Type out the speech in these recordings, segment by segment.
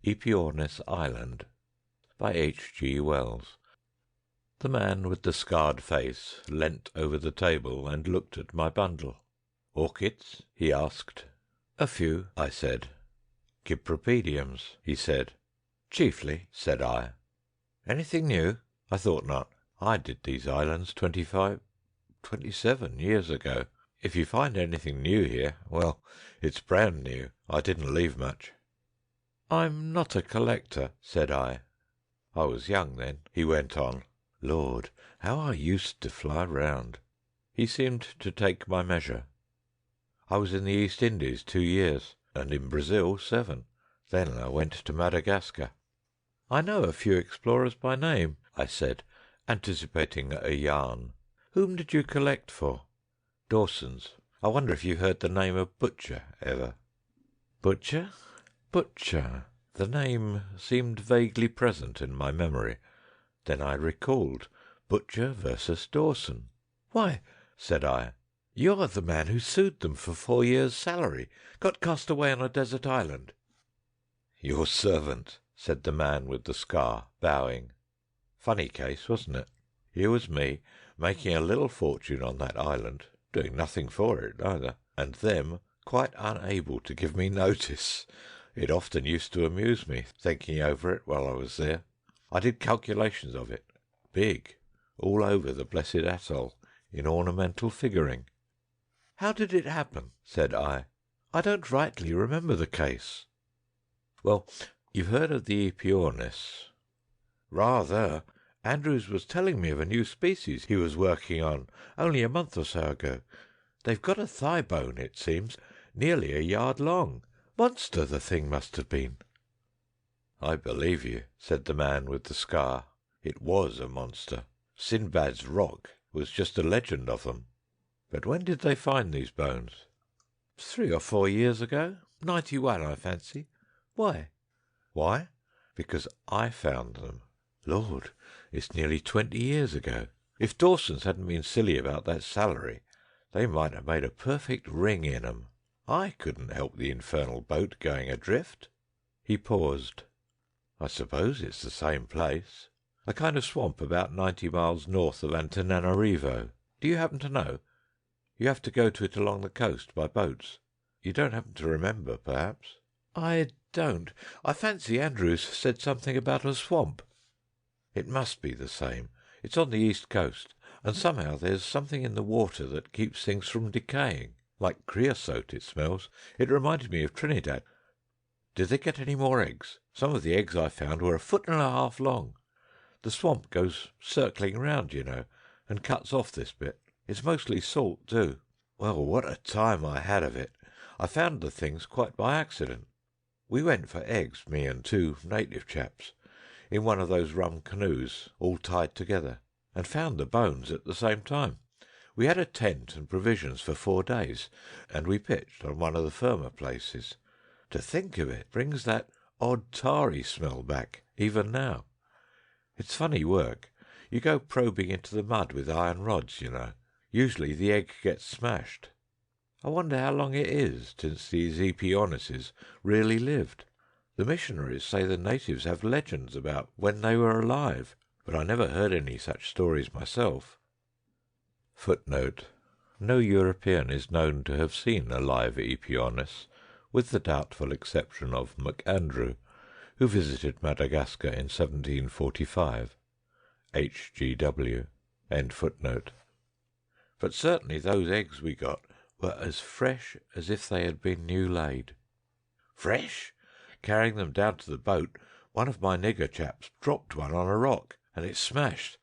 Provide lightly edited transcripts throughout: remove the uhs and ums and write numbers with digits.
Aepyornis Island by H.G. Wells. The man with the scarred face leant over the table and looked at my bundle. "Orchids?" he asked. "A few," I said. "Cypripediums?" he said. "Chiefly," said I. "Anything new?" I thought not. I did these islands 27 years ago. If you find anything new here, well, it's brand new. I didn't leave much. "I'm not a collector," said I. I was young then, he went on. Lord, how I used to fly round. He seemed to take my measure. I was in the East Indies 2 years, and in Brazil 7. Then I went to Madagascar. "I know a few explorers by name," I said, anticipating a yarn. "Whom did you collect for?" "Dawson's. I wonder if you heard the name of Butcher ever?" Butcher? Butcher. The name seemed vaguely present in my memory. Then I recalled Butcher versus Dawson. "Why," said I, "you're the man who sued them for 4 years' salary, got cast away on a desert island." "Your servant," said the man with the scar, bowing. Funny case, wasn't it? Here was me, making a little fortune on that island, doing nothing for it either, and them quite unable to give me notice. It often used to amuse me, thinking over it while I was there. I did calculations of it, big, all over the blessed atoll, in ornamental figuring. "How did it happen?" said I. "I don't rightly remember the case." "Well, you've heard of the Aepyornis?" "Rather. Andrews was telling me of a new species he was working on only a month or so ago. They've got a thigh bone, it seems, nearly a yard long. Monster the thing must have been." "I believe you," said the man with the scar. "It was a monster. Sinbad's Rock was just a legend of them. But when did they find these bones?" 3 or 4 years ago. 91, I fancy. Why?" "Why? Because I found them. Lord, it's nearly 20 years ago. If Dawson's hadn't been silly about that salary, they might have made a perfect ring in 'em. I couldn't help the infernal boat going adrift." He paused. "I suppose it's the same place. A kind of swamp about 90 miles north of Antananarivo. Do you happen to know? You have to go to it along the coast by boats. You don't happen to remember, perhaps?" "I don't. I fancy Andrews said something about a swamp." "It must be the same. It's on the east coast, and somehow there's something in the water that keeps things from decaying. Like creosote, it smells. It reminded me of Trinidad." "Did they get any more eggs? Some of the eggs I found were 1.5 feet long. The swamp goes circling round, you know, and cuts off this bit. It's mostly salt, too. Well, what a time I had of it. I found the things quite by accident. We went for eggs, me and 2 native chaps, in one of those rum canoes, all tied together, and found the bones at the same time. We had a tent and provisions for 4 days, and we pitched on one of the firmer places. To think of it brings that odd tarry smell back, even now. It's funny work. You go probing into the mud with iron rods, you know. Usually the egg gets smashed. I wonder how long it is since these Aepyornises really lived. The missionaries say the natives have legends about when they were alive, but I never heard any such stories myself." Footnote: no European is known to have seen a live Aepyornis, with the doubtful exception of MacAndrew, who visited Madagascar in 1745. H.G.W. End footnote. But certainly those eggs we got were as fresh as if they had been new laid. Fresh? Carrying them down to the boat, one of my nigger chaps dropped one on a rock, and it smashed.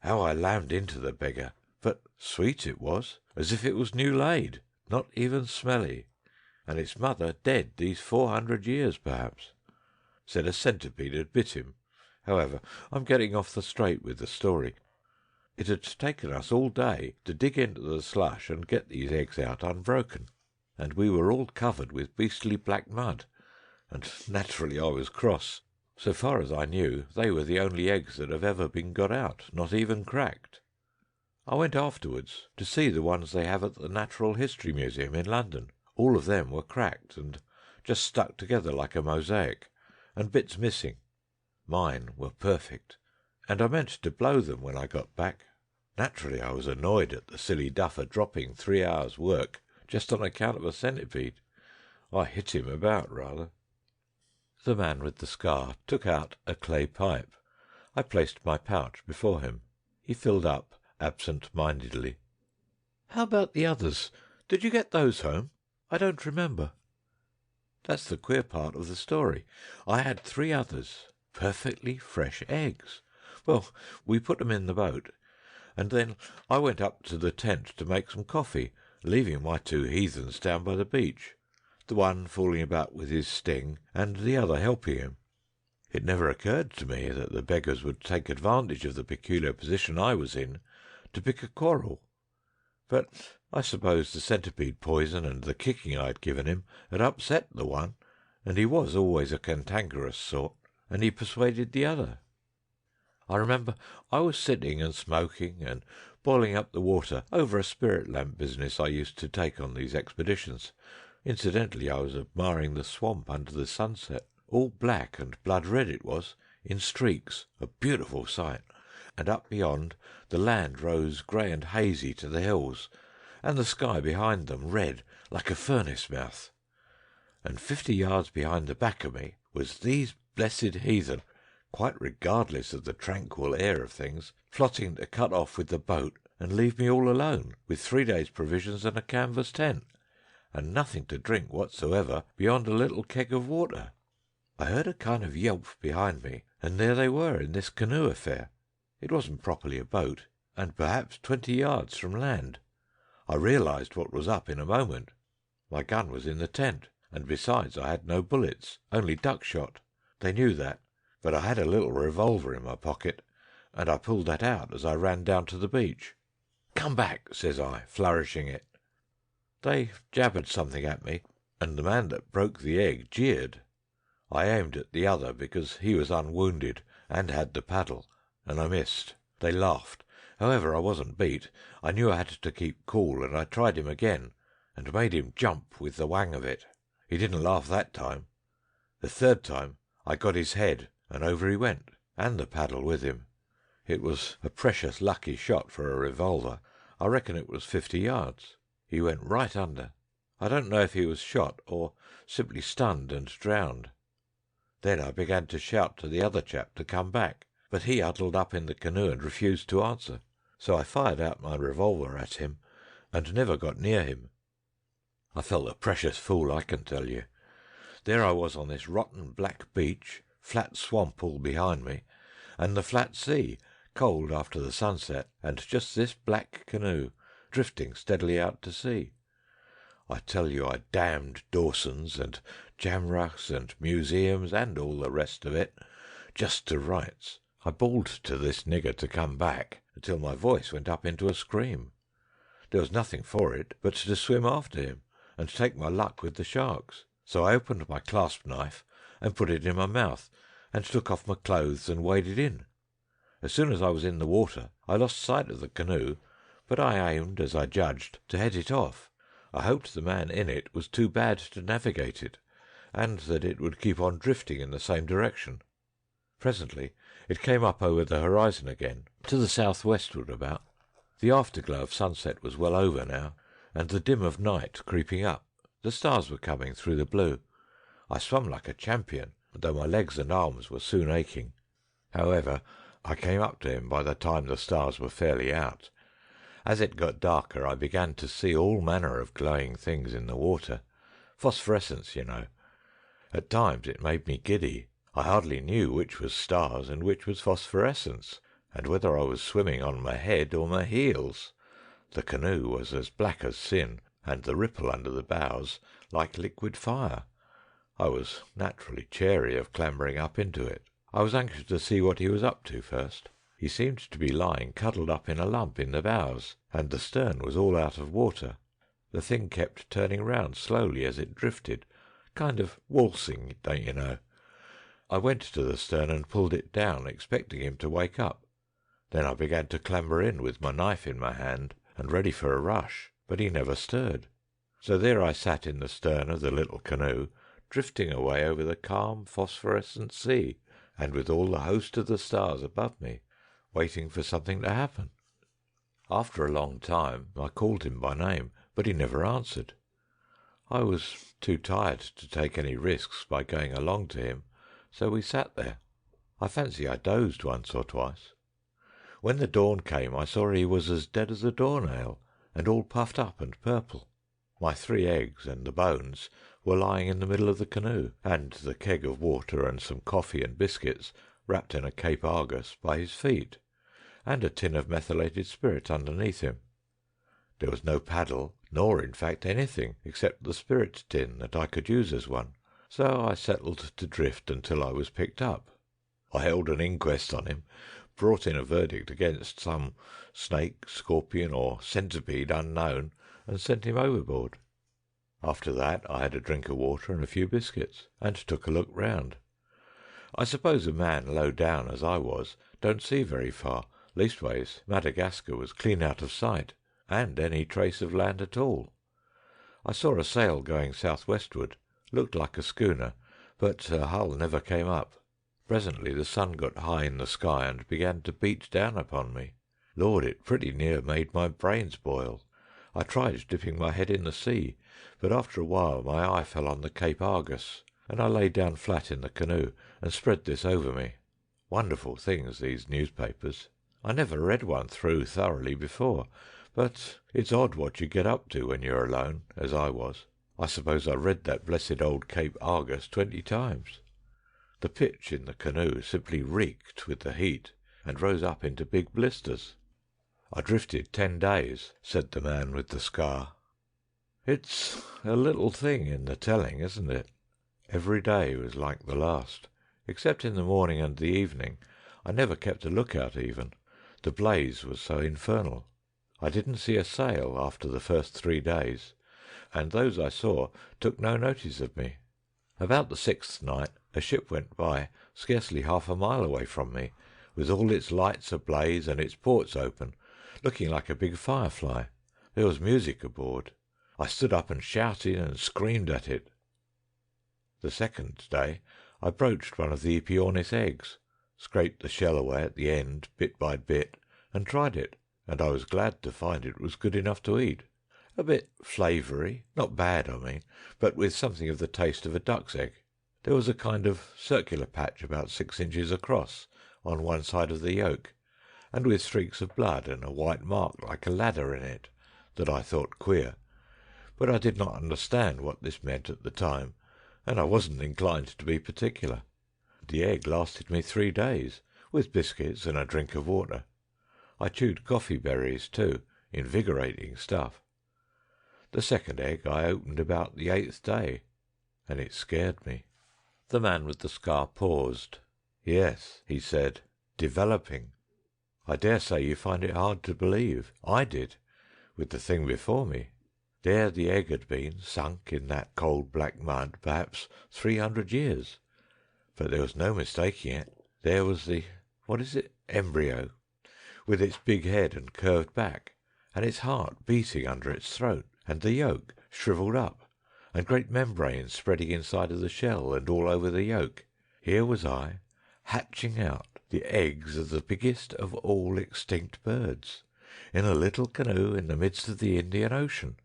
How I lammed into the beggar! But sweet it was, as if it was new laid, not even smelly. And its mother dead these 400 years, perhaps. Said a centipede had bit him. However, I'm getting off the straight with the story. It had taken us all day to dig into the slush and get these eggs out unbroken, and we were all covered with beastly black mud, and naturally I was cross. So far as I knew, they were the only eggs that have ever been got out, not even cracked. I went afterwards to see the ones they have at the Natural History Museum in London. All of them were cracked and just stuck together like a mosaic, and bits missing. Mine were perfect, and I meant to blow them when I got back. Naturally, I was annoyed at the silly duffer dropping 3 hours' work just on account of a centipede. I hit him about, rather. The man with the scar took out a clay pipe. I placed my pouch before him. He filled up absent-mindedly. "How about the others? Did you get those home? I don't remember." That's the queer part of the story. I had 3 others, perfectly fresh eggs. Well, we put them in the boat, and then I went up to the tent to make some coffee, leaving my 2 heathens down by the beach, the one fooling about with his sting, and the other helping him. It never occurred to me that the beggars would take advantage of the peculiar position I was in to pick a quarrel. But I suppose the centipede poison and the kicking I had given him had upset the one, and he was always a cantankerous sort, and he persuaded the other. I remember I was sitting and smoking and boiling up the water over a spirit lamp business I used to take on these expeditions. Incidentally, I was admiring the swamp under the sunset. All black and blood red it was, in streaks, a beautiful sight, and up beyond the land rose grey and hazy to the hills, and the sky behind them red like a furnace mouth. And 50 yards behind the back of me was these blessed heathen, quite regardless of the tranquil air of things, plotting to cut off with the boat and leave me all alone with 3 days' provisions and a canvas tent, and nothing to drink whatsoever beyond a little keg of water. I heard a kind of yelp behind me, and there they were in this canoe affair. It wasn't properly a boat, and perhaps 20 yards from land. I realised what was up in a moment. My gun was in the tent, and besides I had no bullets, only duck shot. They knew that, but I had a little revolver in my pocket, and I pulled that out as I ran down to the beach. "Come back," says I, flourishing it. They jabbered something at me, and the man that broke the egg jeered. I aimed at the other because he was unwounded and had the paddle, and I missed. They laughed. However, I wasn't beat. I knew I had to keep cool, and I tried him again, and made him jump with the wang of it. He didn't laugh that time. The 3rd time I got his head, and over he went, and the paddle with him. It was a precious lucky shot for a revolver. I reckon it was 50 yards. He went right under. I don't know if he was shot or simply stunned and drowned. Then I began to shout to the other chap to come back, but he huddled up in the canoe and refused to answer, so I fired out my revolver at him and never got near him. I felt a precious fool, I can tell you. There I was on this rotten black beach, flat swamp all behind me, and the flat sea, cold after the sunset, and just this black canoe drifting steadily out to sea. I tell you, I damned Dawson's and Jamrach's and museums and all the rest of it, just to rights. I bawled to this nigger to come back until my voice went up into a scream. There was nothing for it but to swim after him and take my luck with the sharks. So I opened my clasp knife and put it in my mouth and took off my clothes and waded in. As soon as I was in the water, I lost sight of the canoe, but I aimed, as I judged, to head it off. I hoped the man in it was too bad to navigate it, and that it would keep on drifting in the same direction. Presently it came up over the horizon again, to the southwestward about. The afterglow of sunset was well over now, and the dim of night creeping up. The stars were coming through the blue. I swam like a champion, though my legs and arms were soon aching. However, I came up to him by the time the stars were fairly out. As it got darker, I began to see all manner of glowing things in the water. Phosphorescence, you know. At times it made me giddy. I hardly knew which was stars and which was phosphorescence, and whether I was swimming on my head or my heels. The canoe was as black as sin, and the ripple under the bows like liquid fire. I was naturally chary of clambering up into it. I was anxious to see what he was up to first. He seemed to be lying cuddled up in a lump in the bows, and the stern was all out of water. The thing kept turning round slowly as it drifted, kind of waltzing, don't you know. I went to the stern and pulled it down, expecting him to wake up. Then I began to clamber in with my knife in my hand and ready for a rush, but he never stirred. So there I sat in the stern of the little canoe, drifting away over the calm phosphorescent sea, and with all the host of the stars above me, waiting for something to happen. After a long time I called him by name, but he never answered. I was too tired to take any risks by going along to him, so we sat there. I fancy I dozed once or twice. When the dawn came I saw he was as dead as a doornail, and all puffed up and purple. My 3 eggs and the bones were lying in the middle of the canoe, and the keg of water and some coffee and biscuits wrapped in a Cape Argus by his feet, and a tin of methylated spirit underneath him. There was no paddle, nor in fact anything except the spirit tin that I could use as one, so I settled to drift until I was picked up. I held an inquest on him, brought in a verdict against some snake, scorpion, or centipede unknown, and sent him overboard. After that I had a drink of water and a few biscuits, and took a look round. I suppose a man low down as I was don't see very far. Leastways, Madagascar was clean out of sight, and any trace of land at all. I saw a sail going south-westward, looked like a schooner, but her hull never came up. Presently the sun got high in the sky and began to beat down upon me. Lord, it pretty near made my brains boil. I tried dipping my head in the sea, but after a while my eye fell on the Cape Argus, and I lay down flat in the canoe and spread this over me. Wonderful things, these newspapers. I never read one through thoroughly before, but it's odd what you get up to when you're alone, as I was. I suppose I read that blessed old Cape Argus 20 times. The pitch in the canoe simply reeked with the heat, and rose up into big blisters. I drifted 10 days, said the man with the scar. It's a little thing in the telling, isn't it? Every day was like the last, except in the morning and the evening. I never kept a lookout even. The blaze was so infernal. I didn't see a sail after the first 3 days, and those I saw took no notice of me. About the 6th night a ship went by, scarcely half a mile away from me, with all its lights ablaze and its ports open, looking like a big firefly. There was music aboard. I stood up and shouted and screamed at it. The 2nd day I broached one of the Aepyornis eggs, scraped the shell away at the end bit by bit, and tried it, and I was glad to find it was good enough to eat. A bit flavoury, not bad I mean, but with something of the taste of a duck's egg. There was a kind of circular patch about 6 inches across on one side of the yolk, and with streaks of blood and a white mark like a ladder in it, that I thought queer, but I did not understand what this meant at the time, and I wasn't inclined to be particular. The egg lasted me 3 days, with biscuits and a drink of water. I chewed coffee berries too, invigorating stuff. The 2nd egg I opened about the 8th day, and it scared me. The man with the scar paused. Yes, he said, developing. I dare say you find it hard to believe. I did, with the thing before me. There the egg had been, sunk in that cold black mud, perhaps 300 years. But there was no mistaking it. There was the, embryo, with its big head and curved back, and its heart beating under its throat, and the yolk shrivelled up, and great membranes spreading inside of the shell and all over the yolk. Here was I, hatching out the eggs of the biggest of all extinct birds, in a little canoe in the midst of the Indian Ocean.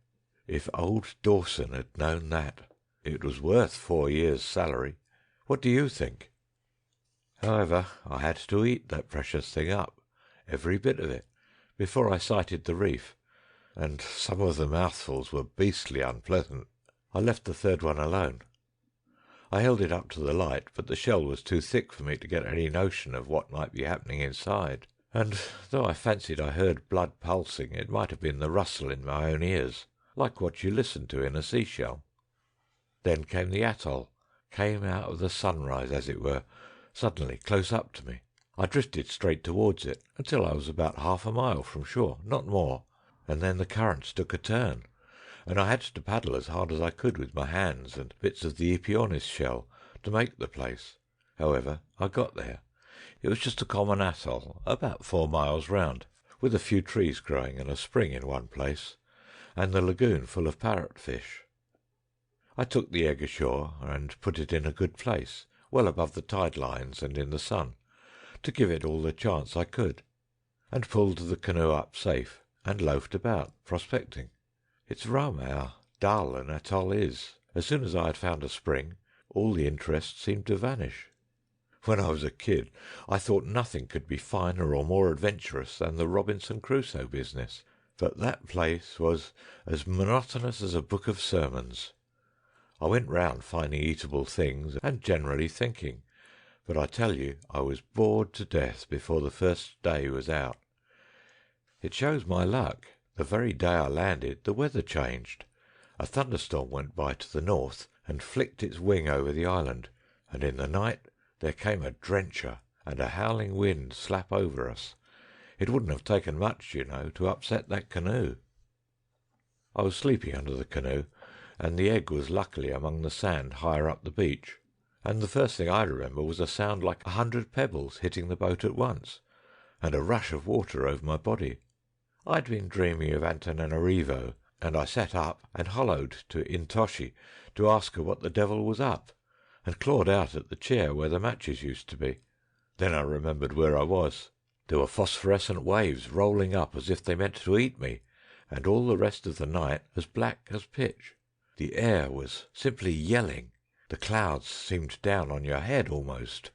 If old Dawson had known that, it was worth 4 years' salary. What do you think? However, I had to eat that precious thing up, every bit of it, before I sighted the reef, and some of the mouthfuls were beastly unpleasant. I left the 3rd one alone. I held it up to the light, but the shell was too thick for me to get any notion of what might be happening inside, and though I fancied I heard blood pulsing, it might have been the rustle in my own ears, like what you listen to in a seashell. Then came the atoll, came out of the sunrise, as it were, suddenly close up to me. I drifted straight towards it, until I was about half a mile from shore, not more, and then the currents took a turn, and I had to paddle as hard as I could with my hands and bits of the Aepyornis shell to make the place. However, I got there. It was just a common atoll, about 4 miles round, with a few trees growing and a spring in one place, and the lagoon full of parrotfish. I took the egg ashore and put it in a good place, well above the tide lines and in the sun, to give it all the chance I could, and pulled the canoe up safe and loafed about, prospecting. It's rum how dull an atoll is. As soon as I had found a spring, all the interest seemed to vanish. When I was a kid, I thought nothing could be finer or more adventurous than the Robinson Crusoe business, but that place was as monotonous as a book of sermons. I went round finding eatable things and generally thinking, but I tell you I was bored to death before the first day was out. It shows my luck. The very day I landed, the weather changed. A thunderstorm went by to the north and flicked its wing over the island, and in the night there came a drencher and a howling wind slap over us. It wouldn't have taken much, you know, to upset that canoe. I was sleeping under the canoe, and the egg was luckily among the sand higher up the beach, and the first thing I remember was a sound like 100 pebbles hitting the boat at once, and a rush of water over my body. I'd been dreaming of Antananarivo, and I sat up and hollowed to Intoshi to ask her what the devil was up, and clawed out at the chair where the matches used to be. Then I remembered where I was. There were phosphorescent waves rolling up as if they meant to eat me, and all the rest of the night as black as pitch. The air was simply yelling. The clouds seemed down on your head almost,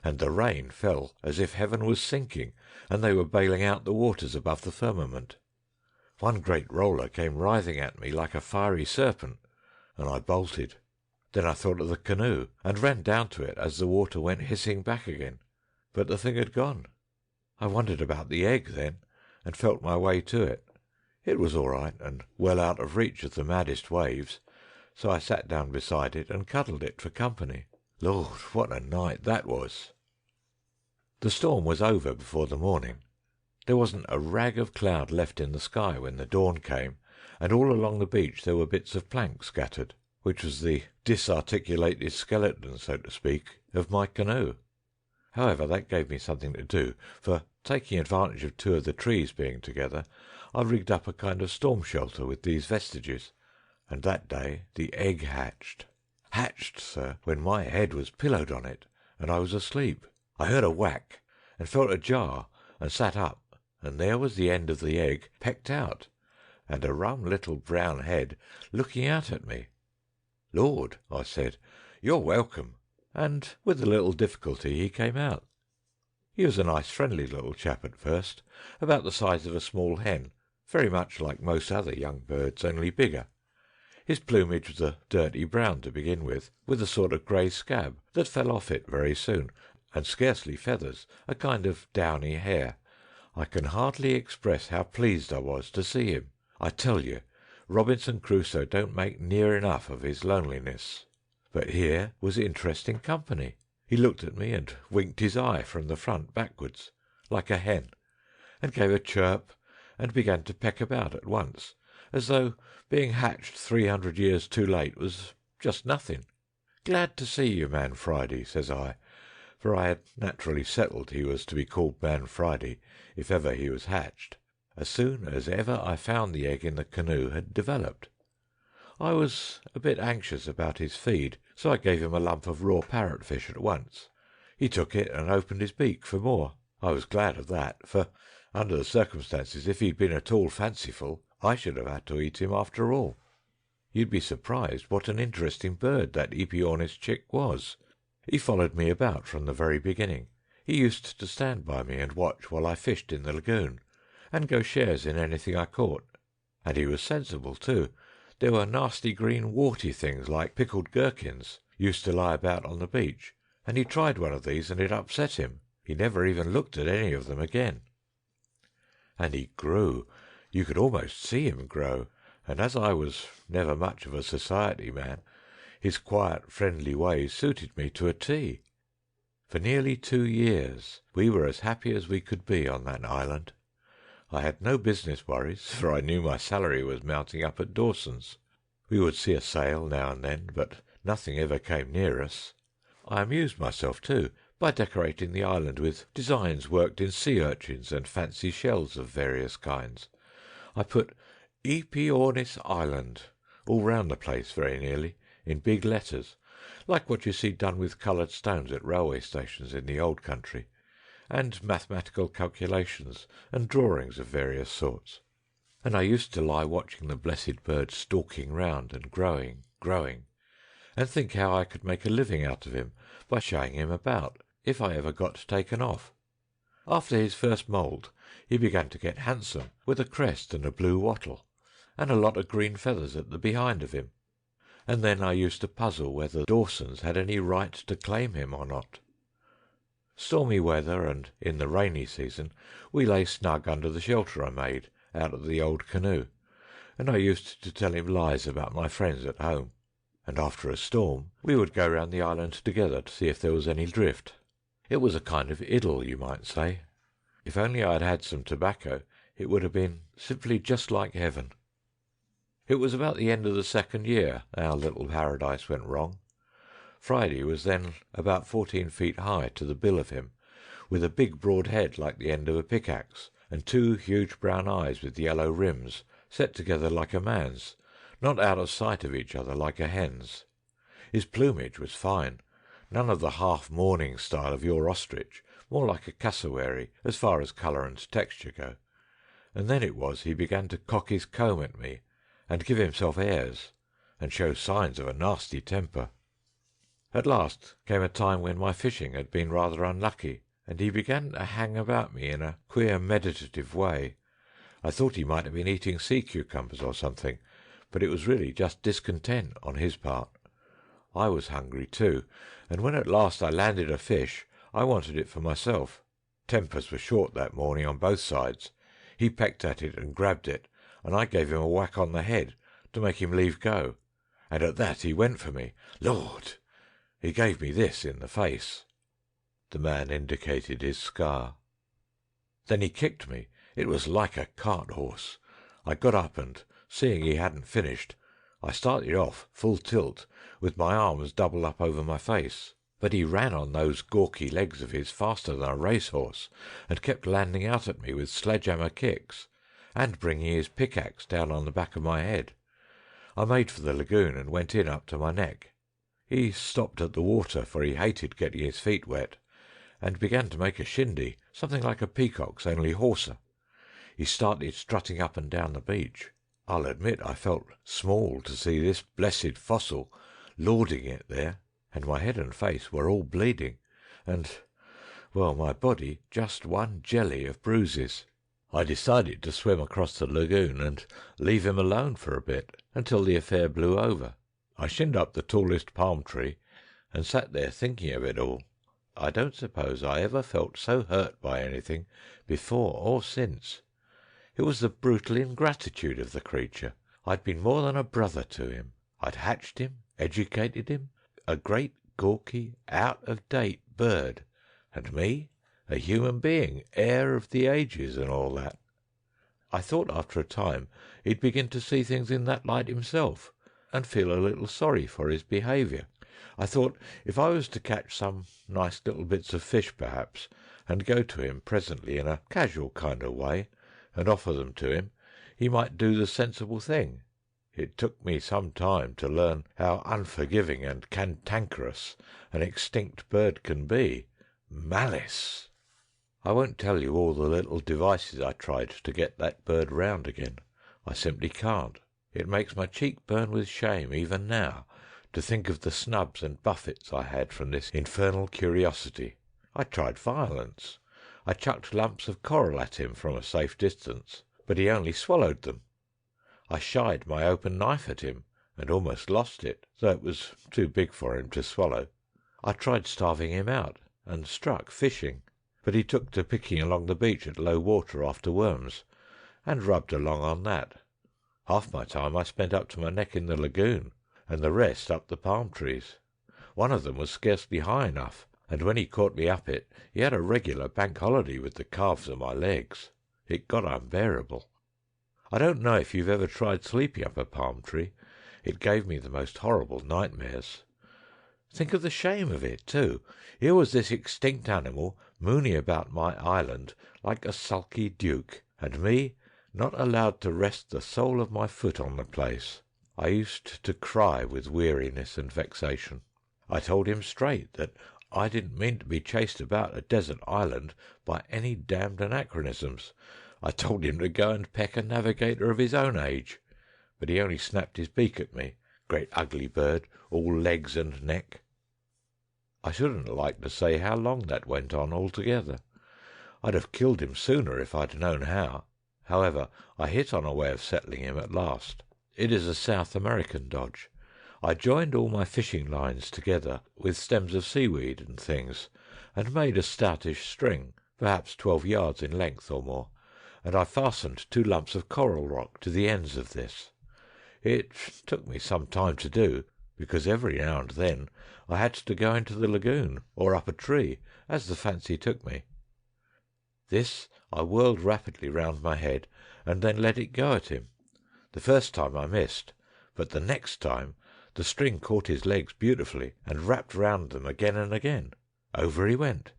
and the rain fell as if heaven was sinking, and they were bailing out the waters above the firmament. One great roller came writhing at me like a fiery serpent, and I bolted. Then I thought of the canoe, and ran down to it as the water went hissing back again, but the thing had gone. I wondered about the egg then, and felt my way to it. It was all right, and well out of reach of the maddest waves, so I sat down beside it and cuddled it for company. Lord, what a night that was! The storm was over before the morning. There wasn't a rag of cloud left in the sky when the dawn came, and all along the beach there were bits of plank scattered, which was the disarticulated skeleton, so to speak, of my canoe. However, that gave me something to do, for, taking advantage of two of the trees being together, I rigged up a kind of storm shelter with these vestiges, and that day the egg hatched. Hatched, sir, when my head was pillowed on it, and I was asleep. I heard a whack, and felt a jar, and sat up, and there was the end of the egg pecked out, and a rum little brown head looking out at me. "Lord," I said, "you're welcome," and with a little difficulty he came out. He was a nice friendly little chap at first, about the size of a small hen, very much like most other young birds, only bigger. His plumage was a dirty brown to begin with a sort of grey scab that fell off it very soon, and scarcely feathers, a kind of downy hair. I can hardly express how pleased I was to see him. I tell you, Robinson Crusoe don't make near enough of his loneliness. But here was interesting company. He looked at me and winked his eye from the front backwards, like a hen, and gave a chirp and began to peck about at once, as though being hatched 300 years too late was just nothing. "Glad to see you, Man Friday," says I, for I had naturally settled he was to be called Man Friday if ever he was hatched, as soon as ever I found the egg in the canoe had developed. I was a bit anxious about his feed, so I gave him a lump of raw parrotfish at once. He took it and opened his beak for more. I was glad of that, for, under the circumstances, if he'd been at all fanciful, I should have had to eat him after all. You'd be surprised what an interesting bird that Aepyornis chick was. He followed me about from the very beginning. He used to stand by me and watch while I fished in the lagoon, and go shares in anything I caught. And he was sensible, too. There were nasty green warty things like pickled gherkins used to lie about on the beach, and he tried one of these and it upset him. He never even looked at any of them again. And he grew. You could almost see him grow, and as I was never much of a society man, his quiet, friendly ways suited me to a T. For nearly 2 years we were as happy as we could be on that island. I had no business worries, for I knew my salary was mounting up at Dawson's. We would see a sail now and then, but nothing ever came near us. I amused myself, too, by decorating the island with designs worked in sea urchins and fancy shells of various kinds. I put Aepyornis Island all round the place very nearly, in big letters, like what you see done with coloured stones at railway stations in the old country, and mathematical calculations and drawings of various sorts. And I used to lie watching the blessed bird stalking round and growing, and think how I could make a living out of him by showing him about, if I ever got taken off. After his first moult, he began to get handsome, with a crest and a blue wattle, and a lot of green feathers at the behind of him. And then I used to puzzle whether Dawsons had any right to claim him or not. Stormy weather, and in the rainy season, we lay snug under the shelter I made out of the old canoe, and I used to tell him lies about my friends at home. And after a storm, we would go round the island together to see if there was any drift. It was a kind of idyll, you might say. If only I had had some tobacco, it would have been simply just like heaven. It was about the end of the second year our little paradise went wrong. Friday was then about 14 feet high to the bill of him, with a big broad head like the end of a pickaxe, and 2 huge brown eyes with yellow rims, set together like a man's, not out of sight of each other like a hen's. His plumage was fine, none of the half-mourning style of your ostrich, more like a cassowary as far as colour and texture go. And then it was he began to cock his comb at me, and give himself airs, and show signs of a nasty temper. At last came a time when my fishing had been rather unlucky, and he began to hang about me in a queer meditative way. I thought he might have been eating sea cucumbers or something, but it was really just discontent on his part. I was hungry too, and when at last I landed a fish, I wanted it for myself. Tempers were short that morning on both sides. He pecked at it and grabbed it, and I gave him a whack on the head to make him leave go, and at that he went for me. Lord! He gave me this in the face." The man indicated his scar. "Then he kicked me. It was like a cart horse. I got up, and seeing he hadn't finished, I started off full tilt, with my arms doubled up over my face. But he ran on those gawky legs of his faster than a racehorse, and kept landing out at me with sledge-hammer kicks, and bringing his pickaxe down on the back of my head. I made for the lagoon and went in up to my neck. He stopped at the water, for he hated getting his feet wet, and began to make a shindy, something like a peacock's, only hoarser. He started strutting up and down the beach. I'll admit I felt small to see this blessed fossil lording it there, and my head and face were all bleeding, and, well, my body just one jelly of bruises. I decided to swim across the lagoon and leave him alone for a bit, until the affair blew over. I shinned up the tallest palm tree, and sat there thinking of it all. I don't suppose I ever felt so hurt by anything before or since. It was the brutal ingratitude of the creature. I'd been more than a brother to him. I'd hatched him, educated him, a great gawky, out-of-date bird, and me, a human being, heir of the ages and all that. I thought after a time he'd begin to see things in that light himself, and feel a little sorry for his behaviour. I thought if I was to catch some nice little bits of fish perhaps, and go to him presently in a casual kind of way, and offer them to him, he might do the sensible thing. It took me some time to learn how unforgiving and cantankerous an extinct bird can be. Malice! I won't tell you all the little devices I tried to get that bird round again. I simply can't. It makes my cheek burn with shame even now to think of the snubs and buffets I had from this infernal curiosity. I tried violence. I chucked lumps of coral at him from a safe distance, but he only swallowed them. I shied my open knife at him, and almost lost it, though it was too big for him to swallow. I tried starving him out, and struck fishing, but he took to picking along the beach at low water after worms, and rubbed along on that. Half my time I spent up to my neck in the lagoon, and the rest up the palm trees. One of them was scarcely high enough, and when he caught me up it, he had a regular bank holiday with the calves of my legs. It got unbearable. I don't know if you've ever tried sleeping up a palm tree. It gave me the most horrible nightmares. Think of the shame of it, too. Here was this extinct animal mooning about my island like a sulky duke, and me not allowed to rest the sole of my foot on the place. I used to cry with weariness and vexation. I told him straight that I didn't mean to be chased about a desert island by any damned anachronisms. I told him to go and peck a navigator of his own age, but he only snapped his beak at me, great ugly bird, all legs and neck. I shouldn't like to say how long that went on altogether. I'd have killed him sooner if I'd known how. However, I hit on a way of settling him at last. It is a South American dodge. I joined all my fishing lines together with stems of seaweed and things, and made a stoutish string, perhaps 12 yards in length or more, and I fastened 2 lumps of coral rock to the ends of this. It took me some time to do, because every now and then I had to go into the lagoon or up a tree, as the fancy took me. This I whirled rapidly round my head, and then let it go at him. The first time I missed, but the next time the string caught his legs beautifully and wrapped round them again and again. Over he went.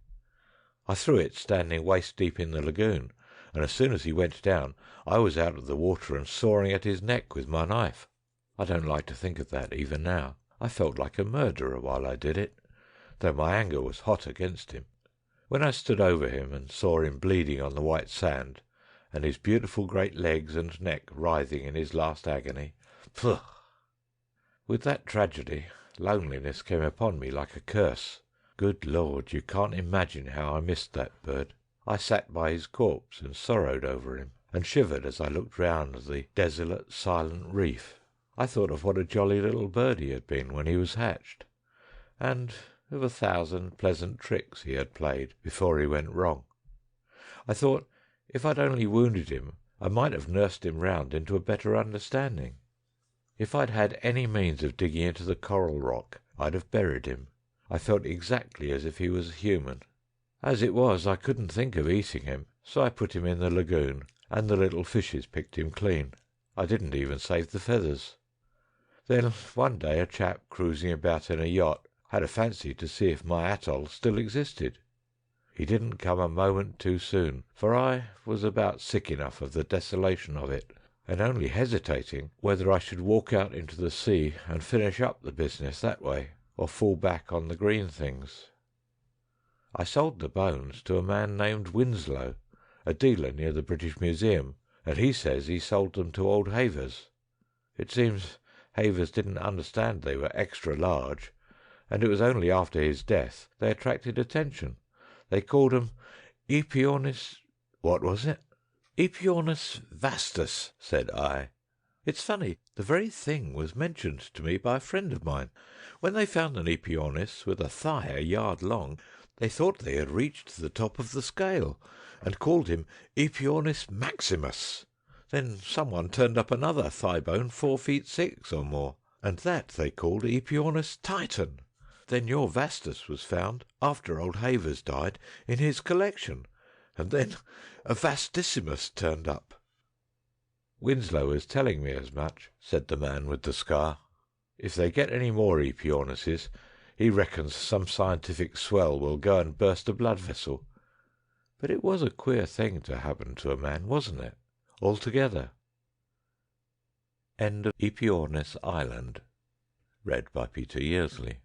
I threw it standing waist deep in the lagoon, and as soon as he went down I was out of the water and sawing at his neck with my knife. I don't like to think of that even now. I felt like a murderer while I did it, though my anger was hot against him. When I stood over him and saw him bleeding on the white sand, and his beautiful great legs and neck writhing in his last agony, pugh! With that tragedy, loneliness came upon me like a curse. Good Lord, you can't imagine how I missed that bird. I sat by his corpse and sorrowed over him, and shivered as I looked round the desolate, silent reef. I thought of what a jolly little bird he had been when he was hatched, and of 1,000 pleasant tricks he had played before he went wrong. I thought if I'd only wounded him, I might have nursed him round into a better understanding. If I'd had any means of digging into the coral rock, I'd have buried him. I felt exactly as if he was human. As it was, I couldn't think of eating him, so I put him in the lagoon, and the little fishes picked him clean. I didn't even save the feathers. Then one day a chap cruising about in a yacht had a fancy to see if my atoll still existed. He didn't come a moment too soon, for I was about sick enough of the desolation of it, and only hesitating whether I should walk out into the sea and finish up the business that way, or fall back on the green things. I sold the bones to a man named Winslow, a dealer near the British Museum, and he says he sold them to old Havers. It seems Havers didn't understand they were extra large, and it was only after his death they attracted attention. They called 'em Aepyornis... What was it? Aepyornis vastus, said I. It's funny, the very thing was mentioned to me by a friend of mine. When they found an Aepyornis with a thigh a yard long, they thought they had reached the top of the scale, and called him Aepyornis maximus. Then someone turned up another thigh bone 4 feet 6 or more, and that they called Aepyornis titan. Then your vastus was found, after old Havers died, in his collection, and then a vastissimus turned up. Winslow is telling me as much, said the man with the scar. If they get any more Aepyornises, he reckons some scientific swell will go and burst a blood vessel. But it was a queer thing to happen to a man, wasn't it? Altogether. End of Aepyornis Island. Read by Peter Yearsley.